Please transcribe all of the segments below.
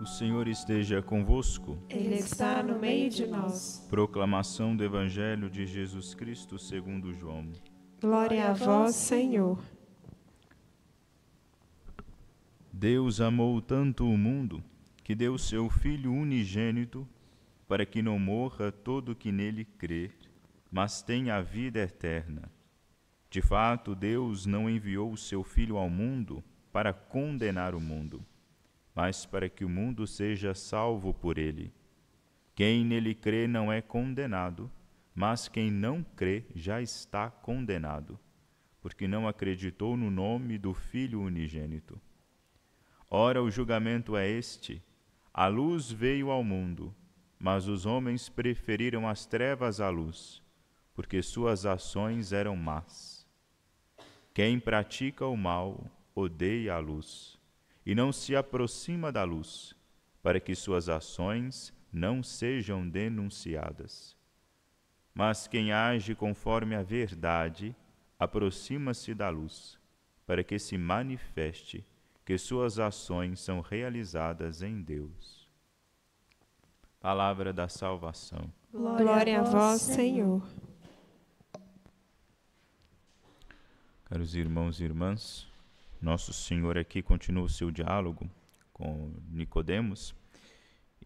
O Senhor esteja convosco. Ele está no meio de nós. Proclamação do Evangelho de Jesus Cristo segundo João. Glória a vós, Senhor. Deus amou tanto o mundo que deu seu Filho unigênito para que não morra todo que nele crer, mas tenha a vida eterna. De fato, Deus não enviou o seu Filho ao mundo para condenar o mundo, mas para que o mundo seja salvo por ele. Quem nele crê não é condenado, mas quem não crê já está condenado, porque não acreditou no nome do Filho unigênito. Ora, o julgamento é este: a luz veio ao mundo, mas os homens preferiram as trevas à luz, porque suas ações eram más. Quem pratica o mal odeia a luz, e não se aproxima da luz, para que suas ações não sejam denunciadas. Mas quem age conforme a verdade aproxima-se da luz, para que se manifeste que suas ações são realizadas em Deus. Palavra da salvação. Glória a vós, Senhor. Caros irmãos e irmãs, nosso Senhor aqui continua o seu diálogo com Nicodemos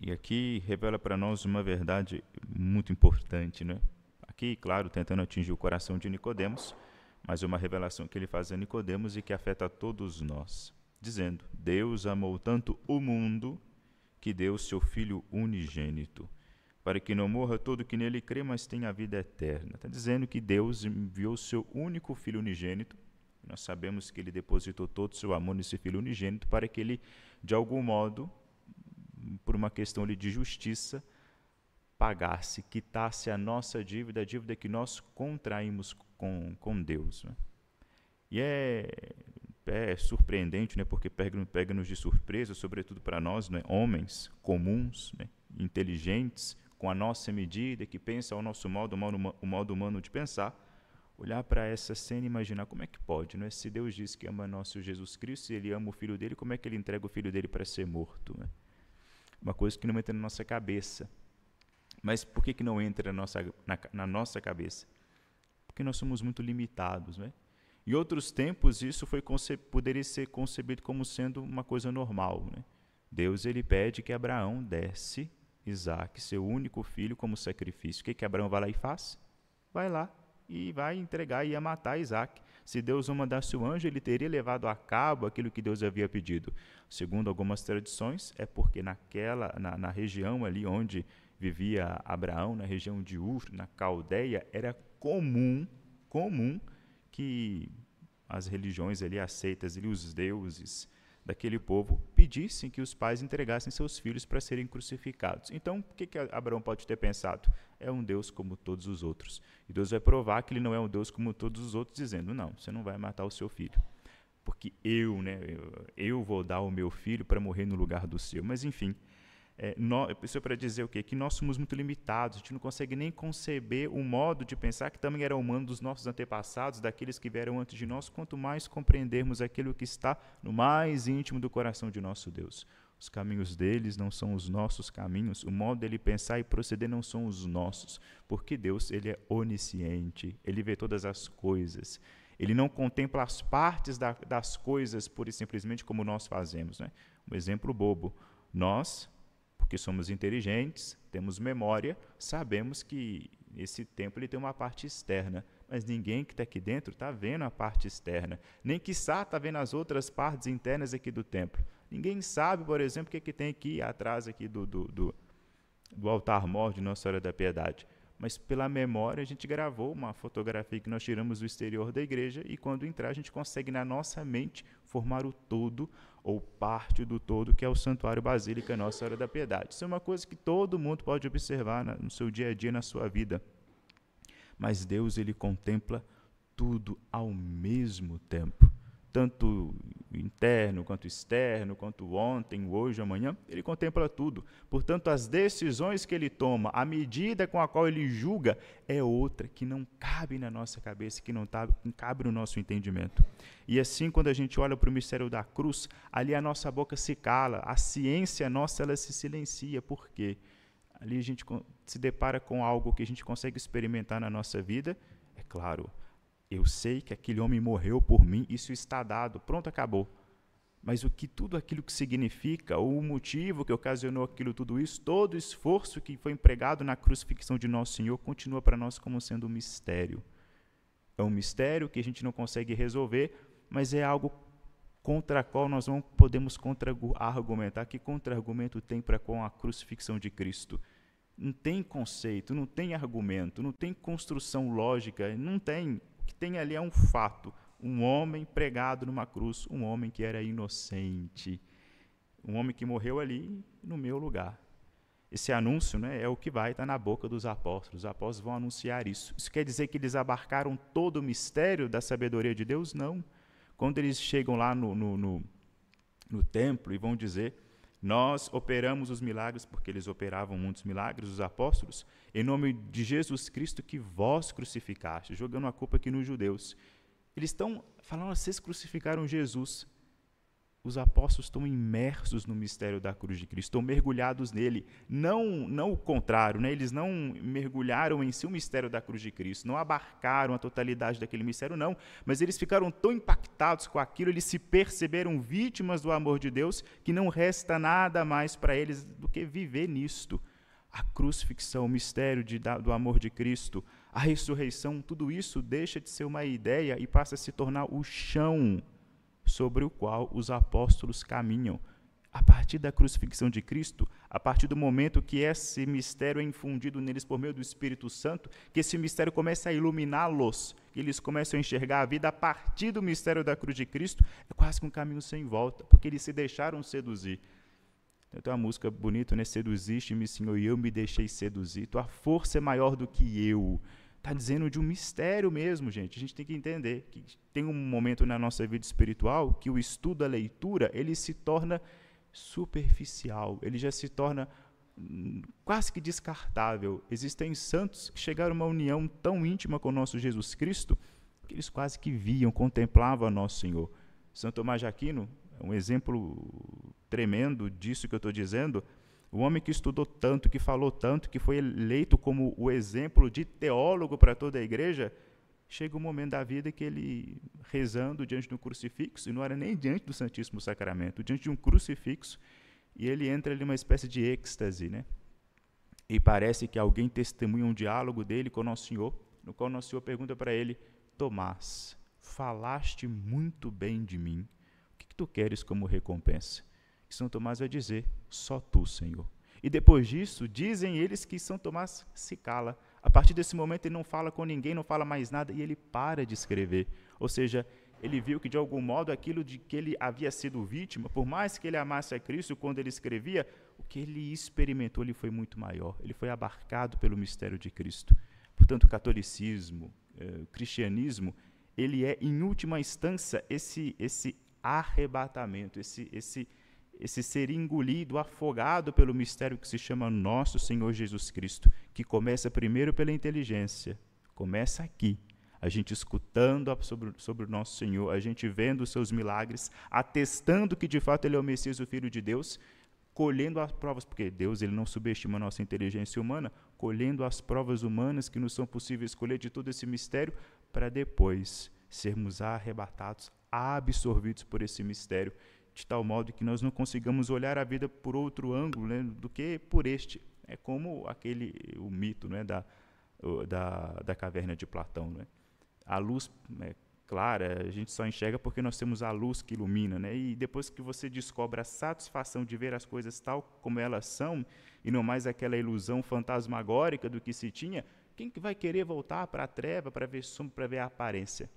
e aqui revela para nós uma verdade muito importante, né? Aqui, claro, tentando atingir o coração de Nicodemos, mas é uma revelação que ele faz a Nicodemos e que afeta a todos nós, dizendo: Deus amou tanto o mundo que deu seu Filho unigênito, para que não morra todo que nele crê, mas tenha a vida eterna. Está dizendo que Deus enviou o seu único Filho unigênito. Nós sabemos que ele depositou todo o seu amor nesse Filho unigênito para que ele, de algum modo, por uma questão de justiça, pagasse, quitasse a nossa dívida, a dívida que nós contraímos com Deus, né? E é surpreendente, né, porque pega-nos de surpresa, sobretudo para nós, né, homens comuns, né, inteligentes, com a nossa medida, que pensam ao nosso modo, o modo humano de pensar, olhar para essa cena e imaginar como é que pode, né? Se Deus diz que ama nosso Jesus Cristo, se Ele ama o Filho dele, como é que Ele entrega o Filho dele para ser morto, né? Uma coisa que não entra na nossa cabeça. Mas por que não entra na nossa cabeça? Porque nós somos muito limitados, né? Em outros tempos, isso poderia ser concebido como sendo uma coisa normal, né? Deus ele pede que Abraão desse Isaque, seu único filho, como sacrifício. O que Abraão vai lá e faz? Vai lá e vai entregar e ia matar Isaque. Se Deus não mandasse o anjo, ele teria levado a cabo aquilo que Deus havia pedido. Segundo algumas tradições, é porque na região ali onde vivia Abraão, na região de Ur, na Caldeia, era comum que as religiões ali aceitas, ali, os deuses daquele povo, pedissem que os pais entregassem seus filhos para serem crucificados. Então, o que Abraão pode ter pensado? É um Deus como todos os outros. E Deus vai provar que ele não é um Deus como todos os outros, dizendo: não, você não vai matar o seu filho, porque eu vou dar o meu filho para morrer no lugar do seu. Mas, enfim, isso é para dizer o quê? Que nós somos muito limitados, a gente não consegue nem conceber o modo de pensar que também era humano dos nossos antepassados, daqueles que vieram antes de nós, quanto mais compreendermos aquilo que está no mais íntimo do coração de nosso Deus. Os caminhos deles não são os nossos caminhos, o modo dele pensar e proceder não são os nossos, porque Deus ele é onisciente, ele vê todas as coisas, ele não contempla as partes das coisas pura e simplesmente como nós fazemos, né? Um exemplo bobo: nós, porque somos inteligentes, temos memória, sabemos que esse templo ele tem uma parte externa, mas ninguém que está aqui dentro está vendo a parte externa, nem quiçá está vendo as outras partes internas aqui do templo. Ninguém sabe, por exemplo, o que tem aqui atrás aqui do altar-mor de Nossa Senhora da Piedade. Mas pela memória a gente gravou uma fotografia que nós tiramos do exterior da igreja e quando entrar a gente consegue na nossa mente formar o todo ou parte do todo que é o Santuário Basílica Nossa Senhora da Piedade. Isso é uma coisa que todo mundo pode observar no seu dia a dia, na sua vida. Mas Deus ele contempla tudo ao mesmo tempo. tanto interno, quanto externo, quanto ontem, hoje, amanhã, ele contempla tudo. Portanto, as decisões que ele toma, a medida com a qual ele julga, é outra, que não cabe na nossa cabeça, que não cabe no nosso entendimento. E assim, quando a gente olha para o mistério da cruz, ali a nossa boca se cala, a ciência nossa ela se silencia. Por quê? Ali a gente se depara com algo que a gente consegue experimentar na nossa vida. É claro, eu sei que aquele homem morreu por mim, isso está dado, pronto, acabou. Mas tudo aquilo que significa, o motivo que ocasionou tudo isso, todo o esforço que foi empregado na crucifixão de Nosso Senhor, continua para nós como sendo um mistério. É um mistério que a gente não consegue resolver, mas é algo contra a qual nós não podemos contra-argumentar. Que contra-argumento tem para com a crucifixão de Cristo? Não tem conceito, não tem argumento, não tem construção lógica, não tem. O que tem ali é um fato, um homem pregado numa cruz, um homem que era inocente, um homem que morreu ali no meu lugar. Esse anúncio, né, é o que vai estar na boca dos apóstolos. Os apóstolos vão anunciar isso. Isso quer dizer que eles abarcaram todo o mistério da sabedoria de Deus? Não. Quando eles chegam lá no templo e vão dizer: nós operamos os milagres, porque eles operavam muitos milagres, os apóstolos, em nome de Jesus Cristo que vós crucificaste, jogando a culpa aqui nos judeus. Eles estão falando: vocês crucificaram Jesus. Os apóstolos estão imersos no mistério da cruz de Cristo, estão mergulhados nele, não o contrário, né? Eles não mergulharam em si o mistério da cruz de Cristo, não abarcaram a totalidade daquele mistério, não, mas eles ficaram tão impactados com aquilo, eles se perceberam vítimas do amor de Deus, que não resta nada mais para eles do que viver nisto. A crucifixão, o mistério do amor de Cristo, a ressurreição, tudo isso deixa de ser uma ideia e passa a se tornar o chão sobre o qual os apóstolos caminham. A partir da crucifixão de Cristo, a partir do momento que esse mistério é infundido neles por meio do Espírito Santo, que esse mistério começa a iluminá-los, que eles começam a enxergar a vida a partir do mistério da cruz de Cristo, é quase que um caminho sem volta, porque eles se deixaram seduzir. Então a música bonita, né? Seduziste-me, Senhor, e eu me deixei seduzir. Tua força é maior do que eu. Está dizendo de um mistério mesmo, gente. A gente tem que entender que tem um momento na nossa vida espiritual que o estudo, a leitura, ele se torna superficial, ele já se torna quase que descartável. Existem santos que chegaram a uma união tão íntima com o nosso Jesus Cristo que eles quase que viam, contemplavam nosso Senhor. São Tomás de Aquino é um exemplo tremendo disso que eu estou dizendo. O homem que estudou tanto, que falou tanto, que foi eleito como o exemplo de teólogo para toda a igreja, chega um momento da vida que ele, rezando diante do crucifixo, e não era nem diante do Santíssimo Sacramento, diante de um crucifixo, e ele entra ali numa espécie de êxtase, né? E parece que alguém testemunha um diálogo dele com Nosso Senhor, no qual Nosso Senhor pergunta para ele: Tomás, falaste muito bem de mim, o que tu queres como recompensa? E São Tomás vai dizer: só tu, Senhor. E depois disso, dizem eles que São Tomás se cala. A partir desse momento ele não fala com ninguém, não fala mais nada, e ele para de escrever. Ou seja, ele viu que de algum modo aquilo de que ele havia sido vítima, por mais que ele amasse a Cristo quando ele escrevia, o que ele experimentou ele foi muito maior. Ele foi abarcado pelo mistério de Cristo. Portanto, o catolicismo, o cristianismo, ele é, em última instância, esse arrebatamento, esse ser engolido, afogado pelo mistério que se chama Nosso Senhor Jesus Cristo, que começa primeiro pela inteligência, começa aqui, a gente escutando sobre o Nosso Senhor, a gente vendo os seus milagres, atestando que de fato Ele é o Messias, o Filho de Deus, colhendo as provas, porque Deus ele não subestima a nossa inteligência humana, colhendo as provas humanas que nos são possíveis colher de todo esse mistério, para depois sermos arrebatados, absorvidos por esse mistério, de tal modo que nós não consigamos olhar a vida por outro ângulo, né, do que por este. É como o mito, né, da caverna de Platão. Né? A luz clara, a gente só enxerga porque nós temos a luz que ilumina. Né? E depois que você descobre a satisfação de ver as coisas tal como elas são, e não mais aquela ilusão fantasmagórica do que se tinha, quem que vai querer voltar para a treva, para ver sombra, para ver a aparência?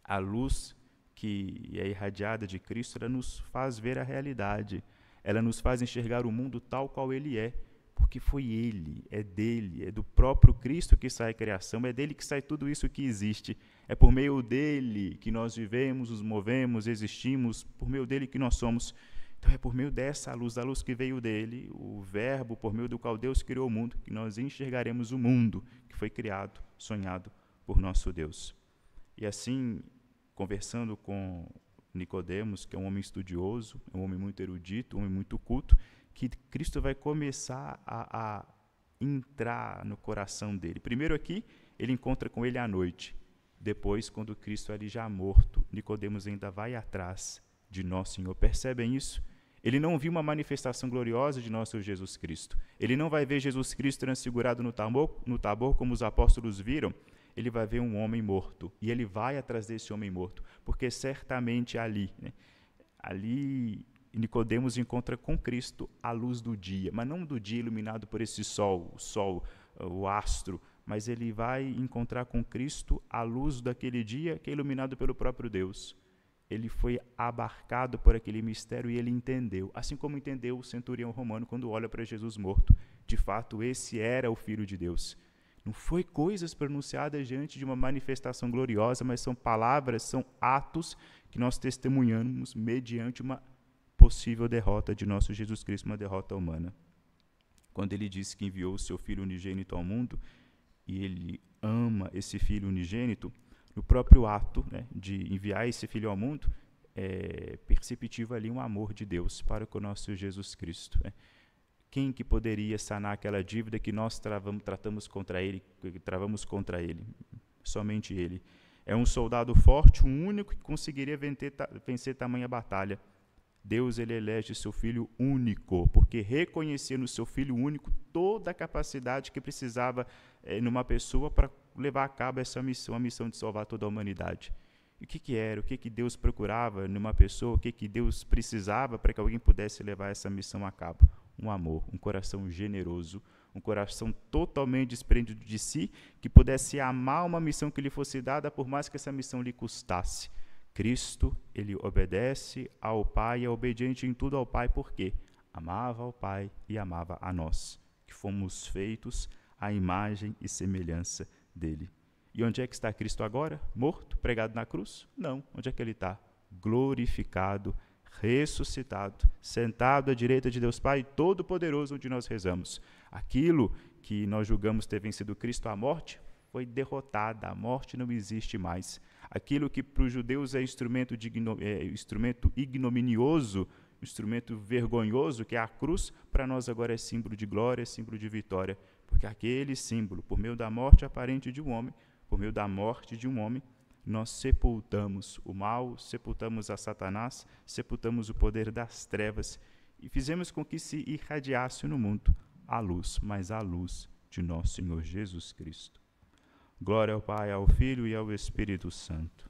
A luz que é irradiada de Cristo, ela nos faz ver a realidade, ela nos faz enxergar o mundo tal qual ele é, Porque foi Ele, é dele, é do próprio Cristo que sai a criação, é dele que sai tudo isso que existe. É por meio dele que nós vivemos, nos movemos, existimos, por meio dele que nós somos. Então é por meio dessa luz, da luz que veio dele, o verbo por meio do qual Deus criou o mundo, que nós enxergaremos o mundo que foi criado, sonhado por nosso Deus. E assim, conversando com Nicodemos, que é um homem estudioso, um homem muito erudito, um homem muito culto, que Cristo vai começar a entrar no coração dele. Primeiro aqui, ele encontra com ele à noite. Depois, quando Cristo ali já morto, Nicodemos ainda vai atrás de nosso Senhor. Percebem isso? Ele não viu uma manifestação gloriosa de nosso Jesus Cristo. Ele não vai ver Jesus Cristo transfigurado no Tabor como os apóstolos viram. Ele vai ver um homem morto. E ele vai atrás desse homem morto. Porque certamente ali Nicodemos encontra com Cristo a luz do dia, mas não do dia iluminado por esse sol, o astro, mas ele vai encontrar com Cristo a luz daquele dia que é iluminado pelo próprio Deus. Ele foi abarcado por aquele mistério e ele entendeu, assim como entendeu o centurião romano quando olha para Jesus morto. De fato, esse era o Filho de Deus. Não foi coisas pronunciadas diante de uma manifestação gloriosa, mas são palavras, são atos que nós testemunhamos mediante uma possível derrota de nosso Jesus Cristo, uma derrota humana. Quando ele disse que enviou o seu Filho unigênito ao mundo, e ele ama esse Filho unigênito, no próprio ato de enviar esse Filho ao mundo, é perceptível ali um amor de Deus para com o nosso Jesus Cristo. Quem que poderia sanar aquela dívida que nós travamos contra ele? Somente ele. É um soldado forte, um único que conseguiria vencer tamanha batalha. Deus ele elege seu Filho único, porque reconhecia no seu Filho único toda a capacidade que precisava numa pessoa para levar a cabo essa missão, a missão de salvar toda a humanidade. E o que era? O que Deus procurava numa pessoa? O que Deus precisava para que alguém pudesse levar essa missão a cabo? Um amor, um coração generoso, um coração totalmente desprendido de si, que pudesse amar uma missão que lhe fosse dada, por mais que essa missão lhe custasse. Cristo, ele obedece ao Pai, é obediente em tudo ao Pai, porque amava ao Pai e amava a nós, que fomos feitos à imagem e semelhança dele. E onde é que está Cristo agora? Morto, pregado na cruz? Não. Onde é que ele está? Glorificado, ressuscitado, sentado à direita de Deus Pai Todo-Poderoso, onde nós rezamos. Aquilo que nós julgamos ter vencido Cristo, a morte, foi derrotada, a morte não existe mais. Aquilo que para os judeus é instrumento ignominioso, instrumento vergonhoso, que é a cruz, para nós agora é símbolo de glória, é símbolo de vitória, porque aquele símbolo, por meio da morte aparente de um homem, por meio da morte de um homem, nós sepultamos o mal, sepultamos a Satanás, sepultamos o poder das trevas e fizemos com que se irradiasse no mundo a luz, mas a luz de nosso Senhor Jesus Cristo. Glória ao Pai, ao Filho e ao Espírito Santo.